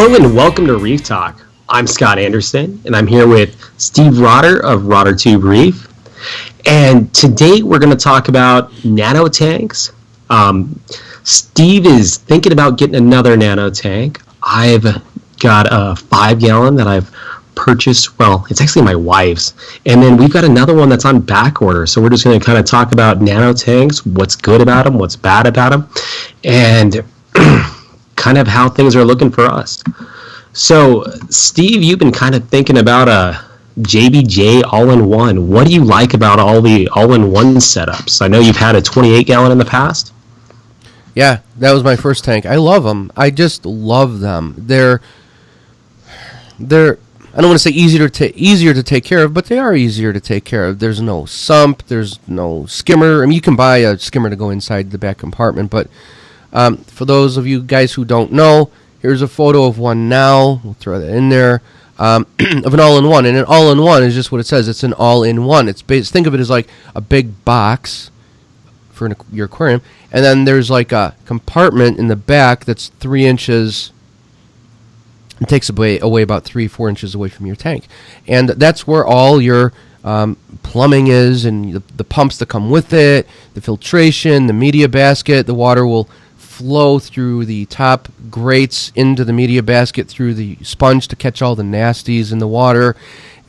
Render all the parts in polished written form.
Hello and welcome to Reef Talk. I'm Scott Anderson and I'm here with Steve Rotter of Rotter Tube Reef. And today we're going to talk about nano tanks. Steve is thinking about getting another nano tank. I've got a 5-gallon that I've purchased. Well, it's actually my wife's. And then we've got another one that's on back order. So we're just going to kind of talk about nano tanks, what's good about them, what's bad about them, and kind of how things are looking for us. So, Steve, you've been kind of thinking about a JBJ all-in-one. What do you like about all the all-in-one setups? I know you've had a 28-gallon in the past. Yeah, that was my first tank. I love them. I just love them. They're I don't want to say easier to take care of, but they are easier to take care of. There's no sump, there's no skimmer. I mean, you can buy a skimmer to go inside the back compartment, but for those of you guys who don't know, here's a photo of one now. We'll throw that in there. Of an all-in-one, and an all-in-one is just what it says. It's an all-in-one. Think of it as like a big box for your aquarium, and then there's like a compartment in the back that's 3 inches. It takes away about 3-4 inches away from your tank, and that's where all your plumbing is, and the pumps that come with it, the filtration, the media basket. The water will flow through the top grates into the media basket through the sponge to catch all the nasties in the water.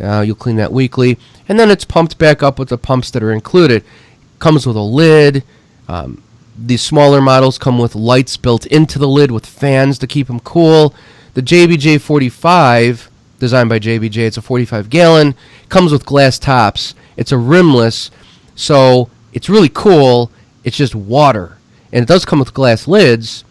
You'll clean that weekly, and then it's pumped back up with the pumps that are included. Comes with a lid. These smaller models come with lights built into the lid with fans to keep them cool. The JBJ 45, designed by JBJ, it's a 45-gallon, comes with glass tops. It's a rimless, so it's really cool. It's just water. And it does come with glass lids,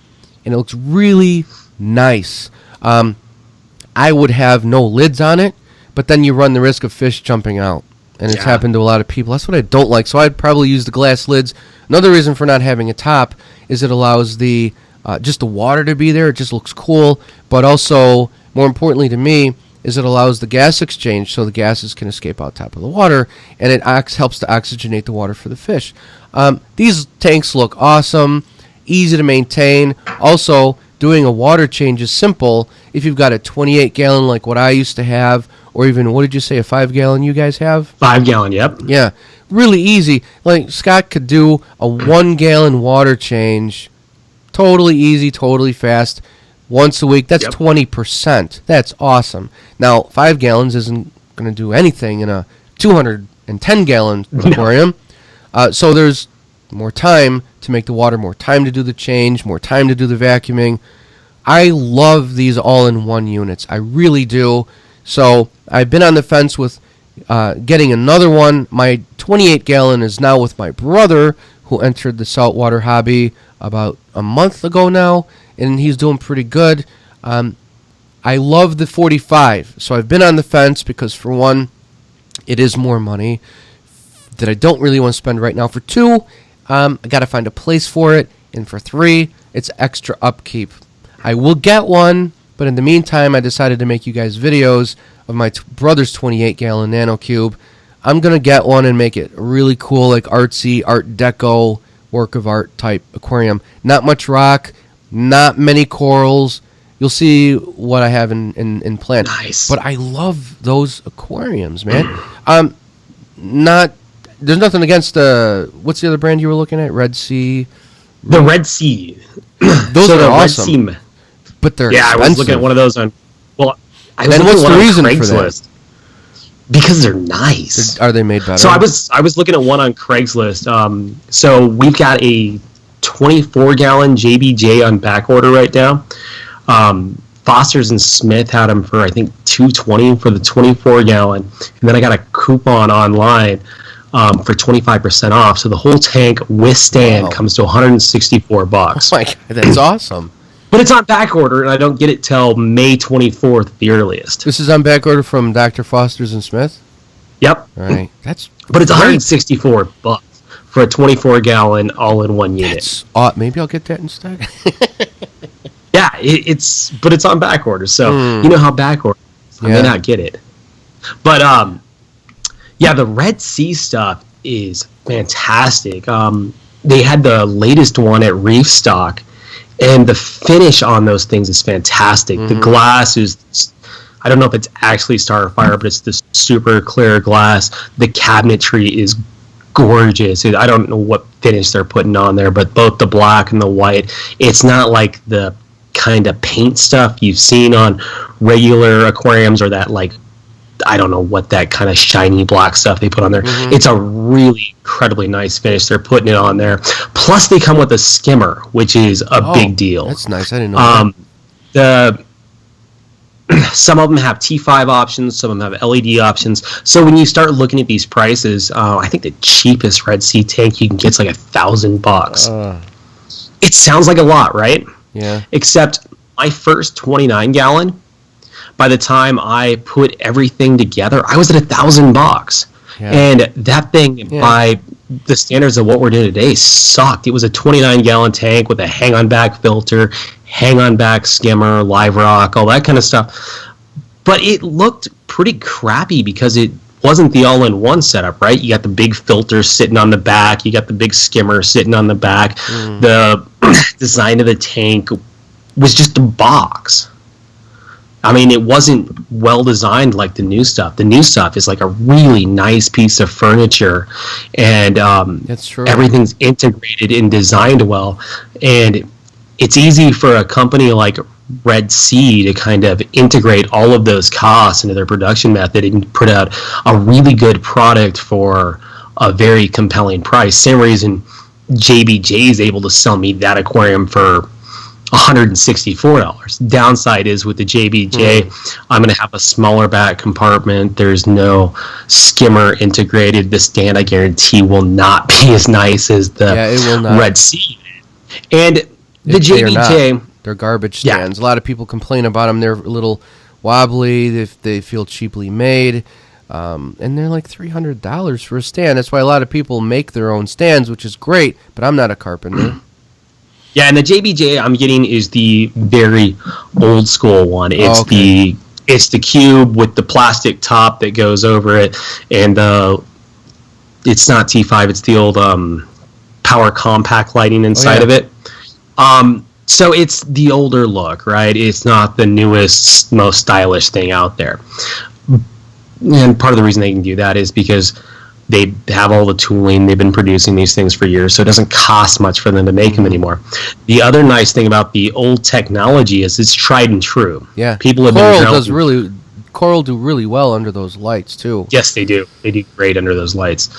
and it looks really nice. I would have no lids on it, but then you run the risk of fish jumping out. And it's happened to a lot of people. That's what I don't like. So I'd probably use the glass lids. Another reason for not having a top is it allows just the water to be there. It just looks cool. But also, more importantly to me, is it allows the gas exchange so the gases can escape out top of the water, and it helps to oxygenate the water for the fish. These tanks look awesome, easy to maintain. Also, doing a water change is simple. If you've got a 28-gallon like what I used to have, or even, what did you say, a 5-gallon you guys have? 5-gallon, yep. Yeah, really easy. Like, Scott could do a 1-gallon water change, totally easy, totally fast, once a week. That's 20%. That's awesome. Now, 5 gallons isn't going to do anything in a 210-gallon aquarium. So there's more time to make the water, more time to do the change, more time to do the vacuuming. I love these all-in-one units. I really do. So I've been on the fence with getting another one. My 28-gallon is now with my brother, who entered the saltwater hobby about a month ago now, and he's doing pretty good. I love the 45, so I've been on the fence because, for one, it is more money that I don't really want to spend right now. For 2, I got to find a place for it, and for 3, it's extra upkeep. I will get one, but in the meantime, I decided to make you guys videos of my brother's 28-gallon nano cube. I'm going to get one and make it really cool, like artsy, art deco, work of art type aquarium. Not much rock, not many corals. You'll see what I have in plan. Nice. But I love those aquariums, man. There's nothing against what's the other brand you were looking at? Red Sea. The Red Sea. Those are awesome. Red Sea, but they're expensive. I was looking at one of those on. Well, I was and looking what's at one the reason on for Craigslist. that? Because they're nice. Are they made better? So I was looking at one on Craigslist. So we've got a 24-gallon JBJ on back order right now. Foster's and Smith had them for, I think, $220 for the 24-gallon, and then I got a coupon online for 25% off. So the whole tank with stand comes to $164. Oh my God, that's awesome. But it's on back order, and I don't get it till May 24th, the earliest. This is on back order from Dr. Foster's and Smith? Yep. All right. But it's $164 for a 24-gallon all-in-one unit. Maybe I'll get that instead. Yeah, but it's on back order, so you know how back order is. I may not get it. But the Red Sea stuff is fantastic. They had the latest one at Reef Stock, And the finish on those things is fantastic. The glass is, I don't know if it's actually Starfire, but it's this super clear glass. The cabinetry is gorgeous. I don't know what finish they're putting on there, but both the black and the white, it's not like the kind of paint stuff you've seen on regular aquariums, or that, like, I don't know what that kind of shiny black stuff they put on there. It's a really incredibly nice finish they're putting it on there. Plus they come with a skimmer, which is a big deal. That's nice. I didn't know that. Some of them have T5 options, some of them have LED options. So when you start looking at these prices, I think the cheapest Red Sea tank you can get is like $1,000. It sounds like a lot, right? Yeah. Except my first 29 gallon, by the time I put everything together, I was at $1,000. Yeah. And that thing, by the standards of what we're doing today, sucked. It was a 29 gallon tank with a hang-on back filter, hang-on back skimmer, live rock, all that kind of stuff. But it looked pretty crappy because it wasn't the all-in-one setup, right? You got the big filter sitting on the back, you got the big skimmer sitting on the back. The design of the tank was just a box. I mean, it wasn't well designed like the new stuff. The new stuff is like a really nice piece of furniture, and that's true. Everything's integrated and designed well. And it's easy for a company like Red Sea to kind of integrate all of those costs into their production method and put out a really good product for a very compelling price. Same reason JBJ is able to sell me that aquarium for $164. Downside is with the JBJ, I'm going to have a smaller back compartment. There's no skimmer integrated. The stand, I guarantee, will not be as nice as the Red Sea. And the JBJ, they're garbage stands. A lot of people complain about them. They're a little wobbly. They feel cheaply made. And they're like $300 for a stand. That's why a lot of people make their own stands, which is great, but I'm not a carpenter. Yeah, and the JBJ I'm getting is the very old school one. It's the cube with the plastic top that goes over it, and it's not T5. It's the old power compact lighting inside of it. So it's the older look, right? It's not the newest, most stylish thing out there. And part of the reason they can do that is because they have all the tooling. They've been producing these things for years, so it doesn't cost much for them to make them anymore. The other nice thing about the old technology is it's tried and true. Yeah, people have Coral do really well under those lights too. Yes, they do. They do great under those lights.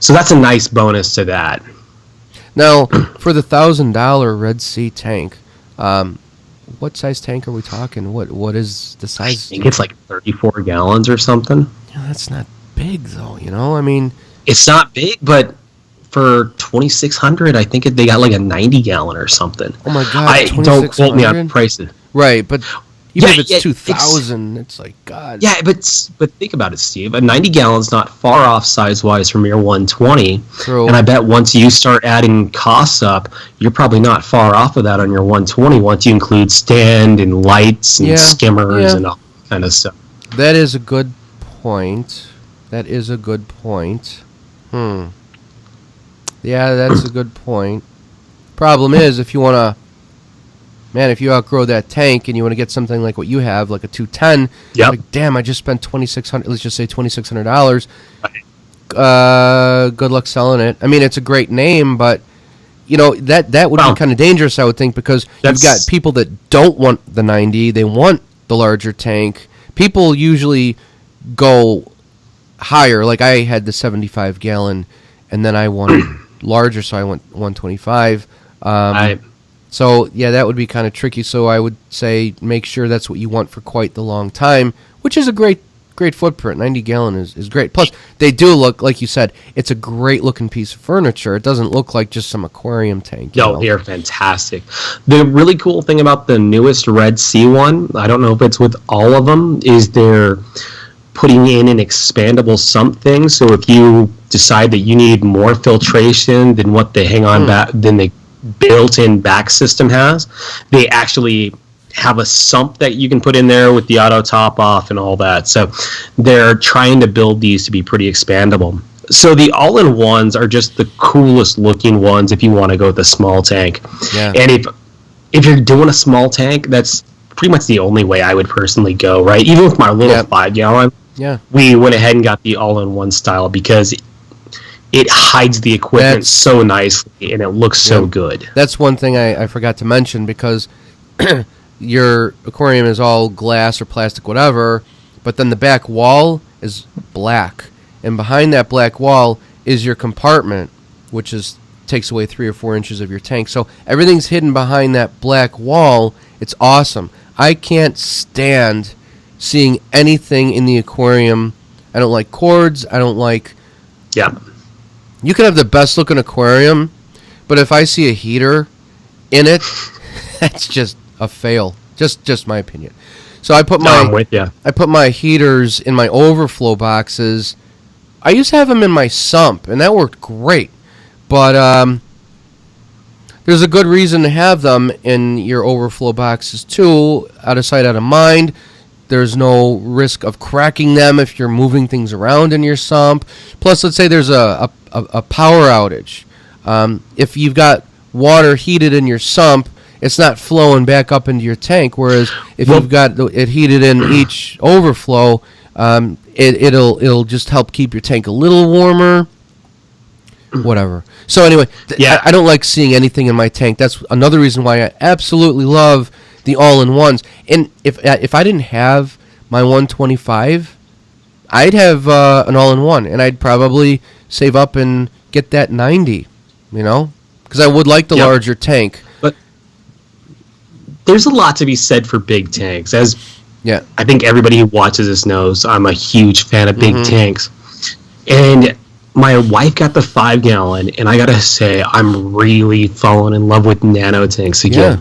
So that's a nice bonus to that. Now, for the $1,000 Red Sea tank, what size tank are we talking? What is the size? I think it's like 34 gallons or something. Yeah, that's not big though, I mean, it's not big, but for $2,600, I think they got like a 90 gallon or something. Oh my god! Don't quote me on prices. Right, but even if it's 2,000, it's like god. Yeah, but think about it, Steve. A 90 gallon's not far off size wise from your 120. True. And I bet once you start adding costs up, you're probably not far off of that on your 120 once you include stand and lights and skimmers and all that kind of stuff. That is a good point. Yeah, that's a good point. Problem is, if you outgrow that tank and you want to get something like what you have, like a 210, like, damn, I just spent $2,600. Let's just say $2,600. Good luck selling it. I mean, it's a great name, but that would be kind of dangerous, I would think, because you've got people that don't want the 90, they want the larger tank. People usually go higher. Like I had the 75 gallon, and then I wanted larger, so I went 125. So yeah, that would be kind of tricky. So I would say make sure that's what you want for quite the long time, which is a great footprint. 90 gallon is great. Plus, they do look, like you said, it's a great looking piece of furniture. It doesn't look like just some aquarium tank. They're fantastic. The really cool thing about the newest Red Sea one, I don't know if it's with all of them, is they're putting in an expandable sump thing. So if you decide that you need more filtration than what the than the built-in back system has, they actually have a sump that you can put in there with the auto top off and all that. So they're trying to build these to be pretty expandable. So the all-in-ones are just the coolest looking ones if you want to go with a small tank. Yeah. And if you're doing a small tank, that's pretty much the only way I would personally go, right? Even with my little 5-gallon, we went ahead and got the all-in-one style because it hides the equipment so nicely and it looks so good. That's one thing I forgot to mention, because your aquarium is all glass or plastic, whatever, but then the back wall is black. And behind that black wall is your compartment, which takes away 3 or 4 inches of your tank. So everything's hidden behind that black wall. It's awesome. I can't stand seeing anything in the aquarium. I don't like cords. I don't like... Yeah. You can have the best looking aquarium, but if I see a heater in it, that's just a fail. Just my opinion. So I put I'm with you. I put my heaters in my overflow boxes. I used to have them in my sump, and that worked great. But there's a good reason to have them in your overflow boxes too, out of sight, out of mind. There's no risk of cracking them if you're moving things around in your sump. Plus, let's say there's a power outage. If you've got water heated in your sump, it's not flowing back up into your tank. Whereas if you've got it heated in each overflow, it'll just help keep your tank a little warmer. Whatever. So anyway, I don't like seeing anything in my tank. That's another reason why I absolutely love the all-in-ones. And if I didn't have my 125, I'd have an all-in-one, and I'd probably save up and get that 90, because I would like the larger tank. But there's a lot to be said for big tanks. As I think everybody who watches this knows, I'm a huge fan of big tanks. And my wife got the 5-gallon, and I gotta say, I'm really falling in love with nano tanks again.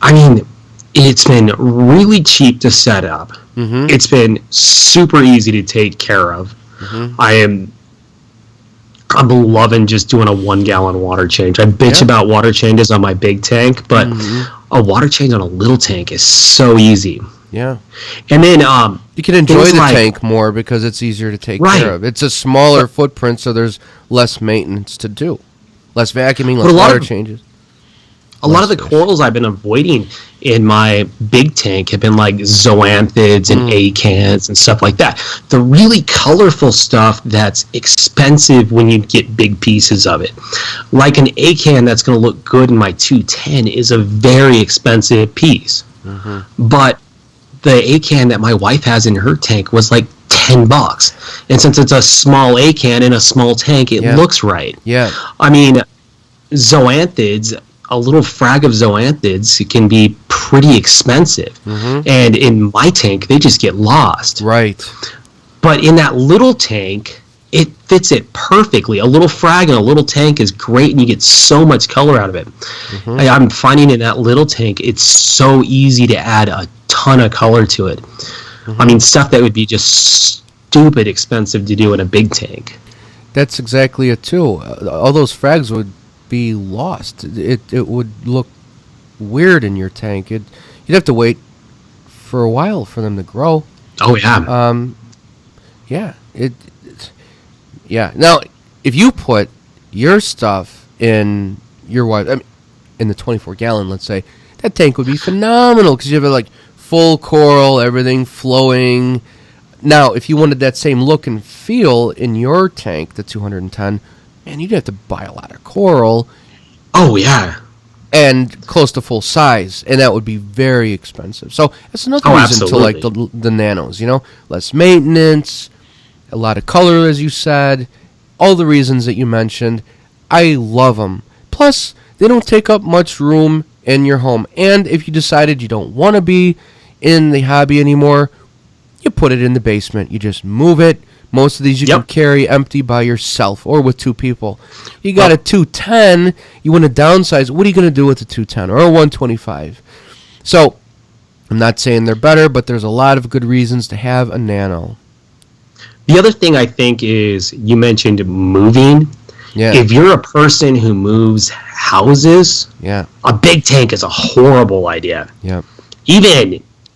I mean, it's been really cheap to set up. It's been super easy to take care of. I'm loving just doing a 1-gallon water change. I bitch about water changes on my big tank, but a water change on a little tank is so easy. Yeah. And then you can enjoy the tank more because it's easier to take care of. It's a smaller footprint, so there's less maintenance to do. Less vacuuming, less water changes. A lot of the corals I've been avoiding in my big tank have been like zoanthids and acants and stuff like that. The really colorful stuff that's expensive when you get big pieces of it. Like an acan that's going to look good in my 210 is a very expensive piece. But the acan that my wife has in her tank was like $10. And since it's a small acan in a small tank, it looks right. I mean, zoanthids, a little frag of zoanthids can be pretty expensive. And in my tank, they just get lost. But in that little tank, it fits it perfectly. A little frag in a little tank is great, and you get so much color out of it. I'm finding in that little tank, it's so easy to add a ton of color to it. I mean, stuff that would be just stupid expensive to do in a big tank. That's exactly it, too. All those frags would be lost. It would look weird in your tank. You'd have to wait for a while for them to grow. Oh yeah. Now, if you put your stuff in your wife, in the 24-gallon, let's say, that tank would be phenomenal because you have like full coral, everything flowing. Now, if you wanted that same look and feel in your tank, the 210, man, you'd have to buy a lot of coral. Oh, yeah. And close to full size, and that would be very expensive. So that's another reason to like the nanos, less maintenance, a lot of color, as you said, all the reasons that you mentioned. I love them. Plus, they don't take up much room in your home. And if you decided you don't want to be in the hobby anymore, you put it in the basement. You just move it. Most of these you can carry empty by yourself or with 2 people. You got a 210, you want to downsize. What are you going to do with a 210 or a 125? So, I'm not saying they're better, but there's a lot of good reasons to have a nano. The other thing I think is, you mentioned moving. If you're a person who moves houses, a big tank is a horrible idea.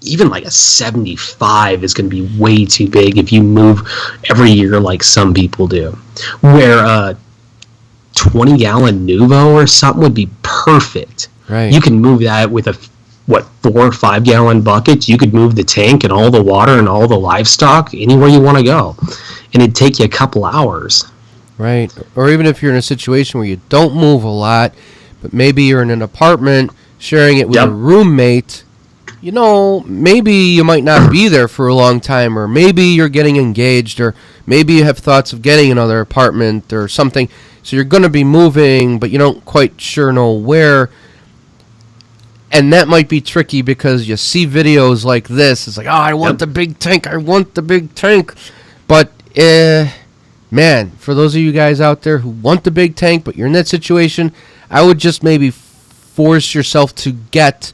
Even like a 75 is going to be way too big if you move every year like some people do. Where a 20-gallon Nuvo or something would be perfect. Right. You can move that with 4 or 5 gallon buckets. You could move the tank and all the water and all the livestock anywhere you want to go, and it'd take you a couple hours. Right. Or even if you're in a situation where you don't move a lot, but maybe you're in an apartment sharing it with a roommate, maybe you might not be there for a long time, or maybe you're getting engaged, or maybe you have thoughts of getting another apartment or something. So you're going to be moving, but you don't quite sure know where. And that might be tricky because you see videos like this. It's like, oh, I want the big tank. I want the big tank. But, man, for those of you guys out there who want the big tank, but you're in that situation, I would just maybe force yourself to get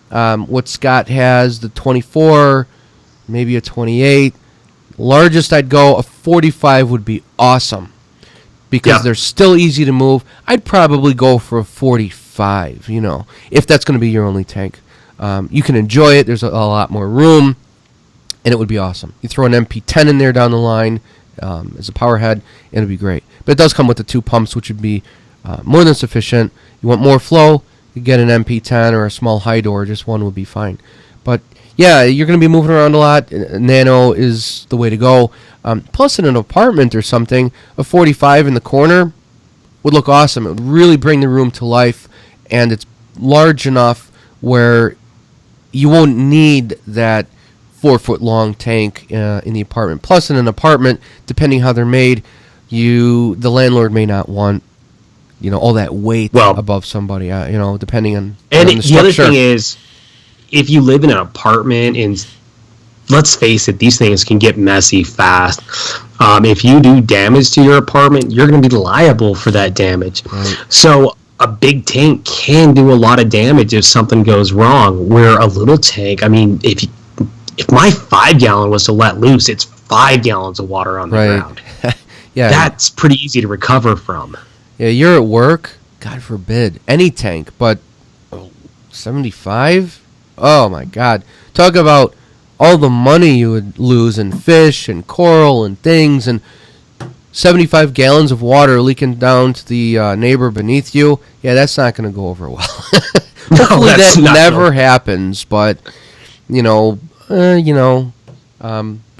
what Scott has, the 24, maybe a 28. Largest I'd go, a 45 would be awesome because they're still easy to move. I'd probably go for a 45, if that's going to be your only tank. You can enjoy it. There's a lot more room, and it would be awesome. You throw an MP10 in there down the line as a power head, and it'd be great. But it does come with the 2 pumps, which would be more than sufficient. You want more flow, you get an MP10 or a small high door. Just one would be fine. But yeah, you're going to be moving around a lot. Nano is the way to go. Plus, in an apartment or something, a 45 in the corner would look awesome. It would really bring the room to life, and it's large enough where you won't need that 4-foot-long tank in the apartment. Plus, in an apartment, depending how they're made, the landlord may not want all that weight above somebody. Depending on the structure. Other thing is, if you live in an apartment, and let's face it, these things can get messy fast. If you do damage to your apartment, you're going to be liable for that damage. Right. So a big tank can do a lot of damage if something goes wrong, where a little tank, if my 5 gallon was to let loose, it's 5 gallons of water on the ground. Yeah, that's pretty easy to recover from. Yeah, you're at work, God forbid, any tank, but 75? Oh my God. Talk about all the money you would lose in fish and coral and things, and 75 gallons of water leaking down to the neighbor beneath you. Yeah, that's not going to go over well. Hopefully that never happens, but but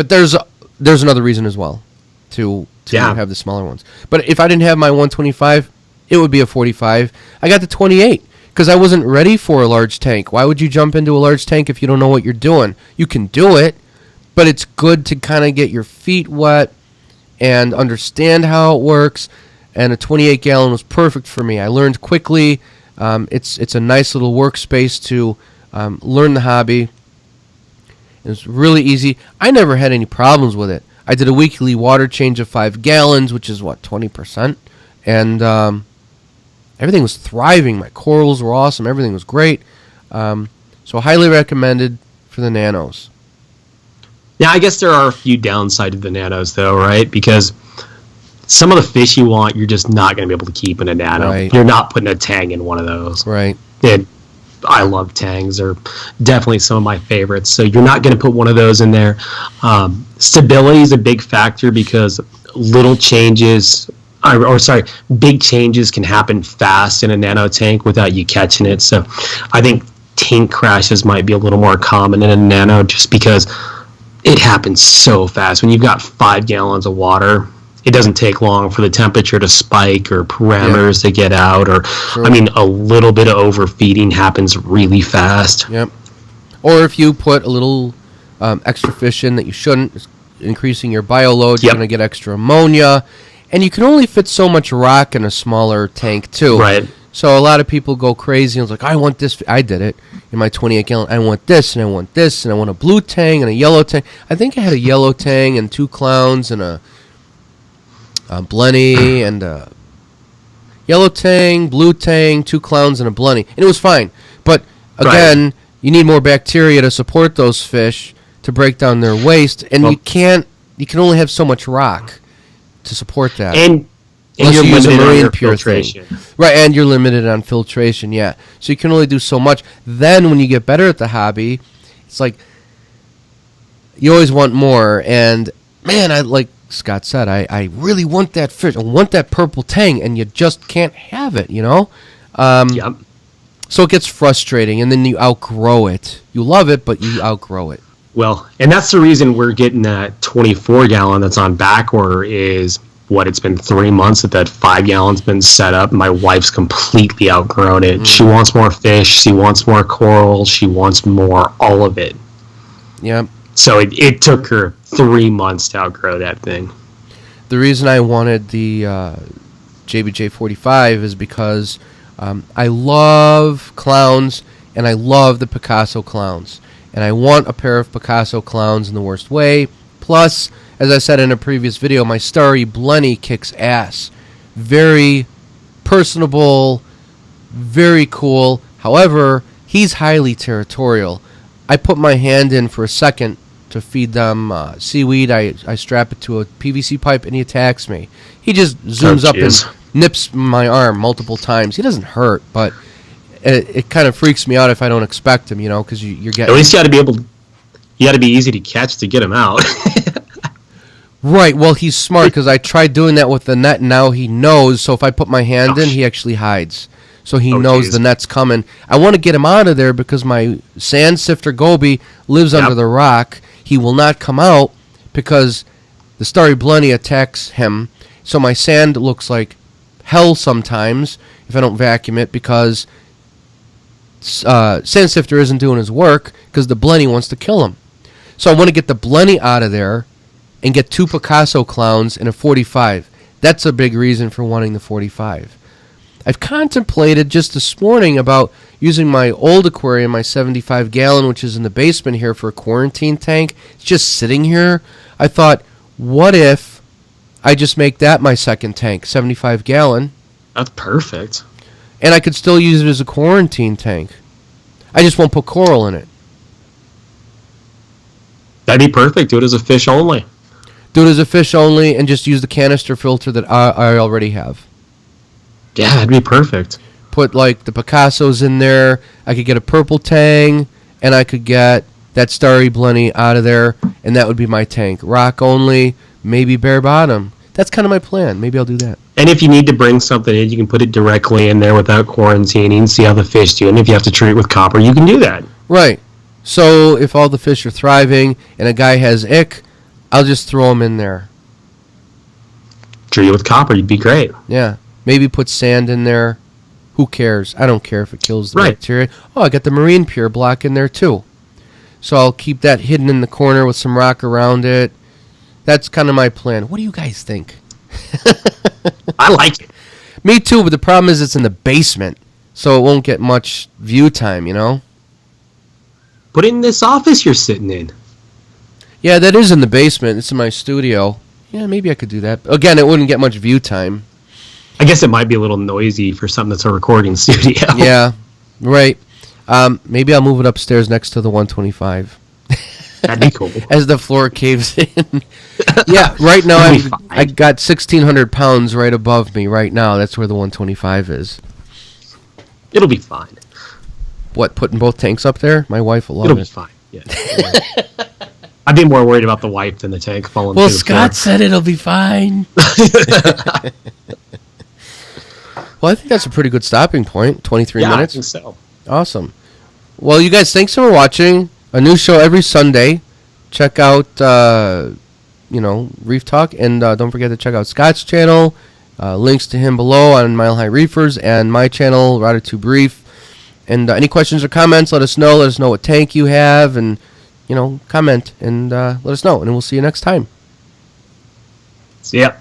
there's another reason as well to have the smaller ones. But if I didn't have my 125, it would be a 45. I got the 28 because I wasn't ready for a large tank. Why would you jump into a large tank if you don't know what you're doing? You can do it, but it's good to kind of get your feet wet and understand how it works. And a 28 gallon was perfect for me. I learned quickly. It's a nice little workspace to learn the hobby. It was really easy. I never had any problems with it. I did a weekly water change of 5 gallons, which is 20%, and everything was thriving. My corals were awesome. Everything was great. So highly recommended for the nanos. Now, I guess there are a few downsides of the nanos, though, right? Because some of the fish you want, you're just not going to be able to keep in a nano. Right. You're not putting a tang in one of those. Right. And I love tangs. They're definitely some of my favorites. So you're not going to put one of those in there. Stability is a big factor because little changes, big changes can happen fast in a nano tank without you catching it. So I think tank crashes might be a little more common in a nano just because it happens so fast. When you've got 5 gallons of water, it doesn't take long for the temperature to spike or parameters to get out. Or, True. a little bit of overfeeding happens really fast. Yep. Or if you put a little extra fish in that you shouldn't, it's increasing your bio load, you're going to get extra ammonia. And you can only fit so much rock in a smaller tank, too. Right. So a lot of people go crazy and it's like, I want this. I did it in my 28 gallon. I want this and I want this and I want a blue tang and a yellow tang. I think I had a yellow tang and 2 clowns and a blenny and a yellow tang, blue tang, 2 clowns and a blenny. And it was fine. But again, you need more bacteria to support those fish to break down their waste. And you can only have so much rock to support that. And you're you use a limited on marine your pure filtration. thing. Right, and you're limited on filtration, yeah. So you can only do so much. Then when you get better at the hobby, it's like you always want more. And man, like Scott said, I really want that fish. I want that purple tang, and you just can't have it, Yep. So it gets frustrating, and then you outgrow it. You love it, but you outgrow it. Well, and that's the reason we're getting that 24-gallon that's on back order is it's been 3 months that 5-gallon's been set up. My wife's completely outgrown it. She wants more fish. She wants more coral. She wants more, all of it. Yeah. So it took her 3 months to outgrow that thing. The reason I wanted the JBJ 45 is because I love clowns, and I love the Picasso clowns. And I want a pair of Picasso clowns in the worst way. Plus, as I said in a previous video, my Starry Blenny kicks ass. Very personable, very cool. However, he's highly territorial. I put my hand in for a second to feed them seaweed. I strap it to a PVC pipe, and he attacks me. He just zooms up and nips my arm multiple times. He doesn't hurt, but it kind of freaks me out if I don't expect him, because you're getting... At least you got to be easy to catch to get him out. Right, well, he's smart, because I tried doing that with the net, and now he knows, so if I put my hand in, he actually hides. So he knows the net's coming. I want to get him out of there because my sand sifter goby lives under the rock. He will not come out because the Starry Blenny attacks him. So my sand looks like hell sometimes if I don't vacuum it, because sand sifter isn't doing his work because the Blenny wants to kill him. So I want to get the Blenny out of there and get 2 Picasso clowns and a 45. That's a big reason for wanting the 45. I've contemplated just this morning about using my old aquarium, my 75-gallon, which is in the basement here, for a quarantine tank. It's just sitting here. I thought, what if I just make that my second tank, 75-gallon? That's perfect. And I could still use it as a quarantine tank. I just won't put coral in it. That'd be perfect. Do it as a fish only. Do it as a fish only and just use the canister filter that I already have. Yeah, that'd be perfect. Put like the Picassos in there. I could get a purple tang, and I could get that Starry Blenny out of there, and that would be my tank. Rock only, maybe bare bottom. That's kind of my plan. Maybe I'll do that. And if you need to bring something in, you can put it directly in there without quarantining, see how the fish do. And if you have to treat it with copper, you can do that. Right. So if all the fish are thriving and a guy has ick, I'll just throw him in there. Treat it with copper, you'd be great. Yeah. Maybe put sand in there. Who cares? I don't care if it kills the bacteria. Oh, I got the marine pure block in there too. So I'll keep that hidden in the corner with some rock around it. That's kind of my plan. What do you guys think? I like it. Me too, but the problem is it's in the basement, so it won't get much view time, Put it in this office you're sitting in. Yeah, that is in the basement. It's in my studio. Yeah, maybe I could do that. Again, it wouldn't get much view time. I guess it might be a little noisy for something that's a recording studio. Yeah, right. Maybe I'll move it upstairs next to the 125. That'd be cool. As the floor caves in. Yeah, right now I got 1,600 pounds right above me right now. That's where the 125 is. It'll be fine. What, putting both tanks up there? My wife will love It'll it. be fine. Yeah. I'd be more worried about the wife than the tank falling through the Scott floor. said it'll be fine. Well, I think that's a pretty good stopping point. 23 minutes. I think so. Awesome. Well, you guys, thanks for watching. A new show every Sunday. Check out, Reef Talk. And don't forget to check out Scott's channel. Links to him below on Mile High Reefers. And my channel, RotorTube Reef. And any questions or comments, let us know. Let us know what tank you have. And, comment. And let us know. And we'll see you next time. See ya.